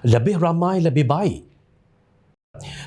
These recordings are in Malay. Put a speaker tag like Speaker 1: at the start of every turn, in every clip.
Speaker 1: Lebih ramai, lebih baik.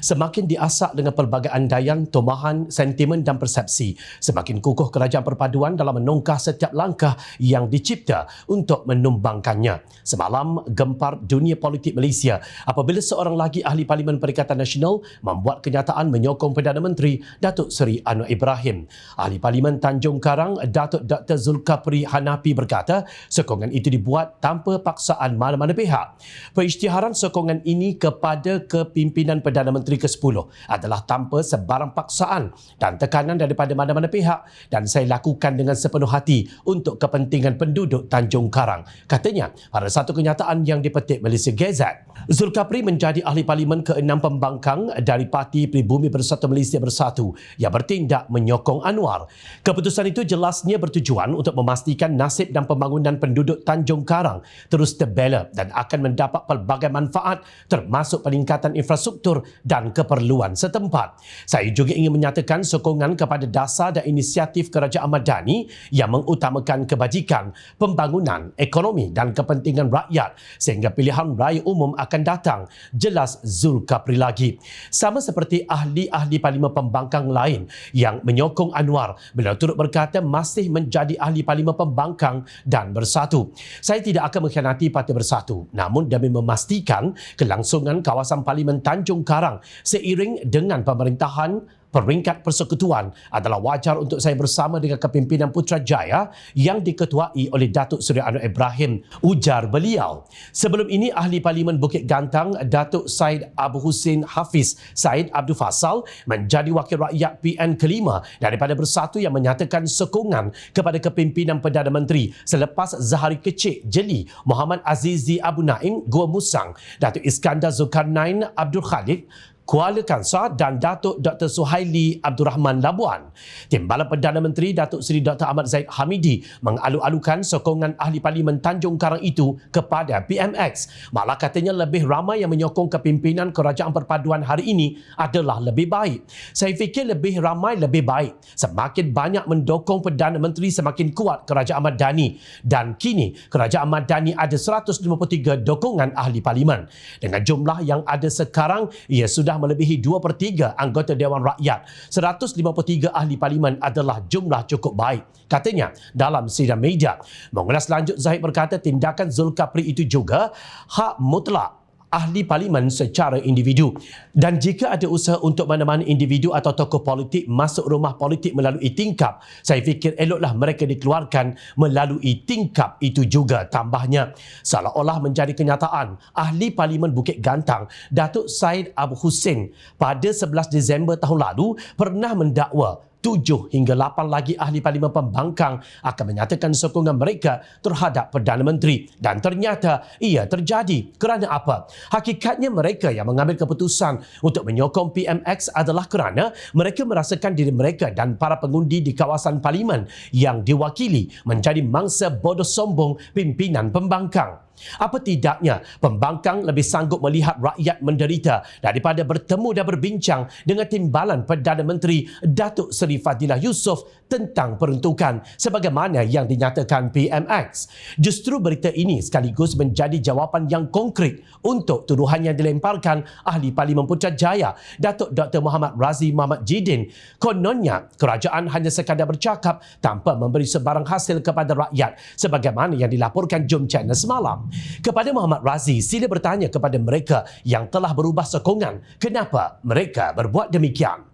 Speaker 1: Semakin diasak dengan pelbagai andaian, tomahan, sentimen dan persepsi, semakin kukuh kerajaan perpaduan dalam menongkah setiap langkah yang dicipta untuk menumbangkannya. Semalam, gempar dunia politik Malaysia apabila seorang lagi ahli Parlimen Perikatan Nasional membuat kenyataan menyokong Perdana Menteri Datuk Seri Anwar Ibrahim. Ahli Parlimen Tanjung Karang, Datuk Dr. Zulkafli Hanafi berkata, sokongan itu dibuat tanpa paksaan mana-mana pihak. Perisytiharan sokongan ini kepada kepimpinan Perdana Menteri ke-10 adalah tanpa sebarang paksaan dan tekanan daripada mana-mana pihak dan saya lakukan dengan sepenuh hati untuk kepentingan penduduk Tanjung Karang, katanya pada satu kenyataan yang dipetik Malaysia Gazette. Zulkafli menjadi ahli Parlimen ke-6 pembangkang dari Parti Pribumi Bersatu Malaysia Bersatu yang bertindak menyokong Anwar. Keputusan itu jelasnya bertujuan untuk memastikan nasib dan pembangunan penduduk Tanjung Karang terus terbela dan akan mendapat pelbagai manfaat termasuk peningkatan infrastruktur dan keperluan setempat. Saya juga ingin menyatakan sokongan kepada dasar dan inisiatif Kerajaan Madani yang mengutamakan kebajikan, pembangunan, ekonomi dan kepentingan rakyat sehingga pilihan raya umum akan datang, jelas Zulkafli lagi. Sama seperti ahli-ahli Parlimen pembangkang lain yang menyokong Anwar, beliau turut berkata masih menjadi ahli Parlimen pembangkang dan Bersatu. Saya tidak akan mengkhianati Parti Bersatu, namun demi memastikan kelangsungan kawasan Parlimen Tanjung Karang seiring dengan pemerintahan peringkat persekutuan adalah wajar untuk saya bersama dengan kepimpinan Putrajaya yang diketuai oleh Datuk Seri Anwar Ibrahim, ujar beliau. Sebelum ini, ahli Parlimen Bukit Gantang Datuk Syed Abu Hussein Hafiz Syed Abdul Fasal menjadi wakil rakyat PN kelima daripada Bersatu yang menyatakan sokongan kepada kepimpinan Perdana Menteri selepas Zahari Kecik Jeli, Muhammad Azizi Abu Naim Gua Musang, Datuk Iskandar Zulkarnain Abdul Khalid Kuala Kangsar dan Datuk Dr. Suhaili Abdul Rahman Labuan. Timbalan Perdana Menteri Datuk Seri Dr. Ahmad Zahid Hamidi mengalu-alukan sokongan ahli Parlimen Tanjung Karang itu kepada PMX. Malah katanya lebih ramai yang menyokong kepimpinan Kerajaan Perpaduan hari ini adalah lebih baik. Saya fikir lebih ramai lebih baik. Semakin banyak mendukung Perdana Menteri semakin kuat Kerajaan Madani dan kini Kerajaan Madani ada 153 dukungan ahli Parlimen. Dengan jumlah yang ada sekarang, ia sudah melebihi 2/3 anggota Dewan Rakyat. 153 ahli Parlimen adalah jumlah cukup baik, katanya dalam sidang media. Mengulas lanjut, Zahid berkata tindakan Zulkafli itu juga hak mutlak ahli Parlimen secara individu. Dan jika ada usaha untuk mana-mana individu atau tokoh politik masuk rumah politik melalui tingkap, saya fikir eloklah mereka dikeluarkan melalui tingkap itu juga, tambahnya. Seolah-olah menjadi kenyataan, ahli Parlimen Bukit Gantang Datuk Syed Abu Hussein pada 11 Disember tahun lalu pernah mendakwa 7 hingga 8 lagi ahli Parlimen pembangkang akan menyatakan sokongan mereka terhadap Perdana Menteri. Dan ternyata ia terjadi. Kerana apa? Hakikatnya mereka yang mengambil keputusan untuk menyokong PMX adalah kerana mereka merasakan diri mereka dan para pengundi di kawasan Parlimen yang diwakili menjadi mangsa bodoh sombong pimpinan pembangkang. Apa tidaknya, pembangkang lebih sanggup melihat rakyat menderita daripada bertemu dan berbincang dengan timbalan Perdana Menteri Datuk Seri Fadilah Yusof tentang peruntukan sebagaimana yang dinyatakan PMX. Justru berita ini sekaligus menjadi jawapan yang konkret untuk tuduhan yang dilemparkan ahli Parlimen Putrajaya Datuk Dr. Muhammad Razi Muhammad Jidin. Kononnya, kerajaan hanya sekadar bercakap tanpa memberi sebarang hasil kepada rakyat sebagaimana yang dilaporkan Jom Channel semalam. Kepada Muhammad Razi, sila bertanya kepada mereka yang telah berubah sokongan, kenapa mereka berbuat demikian?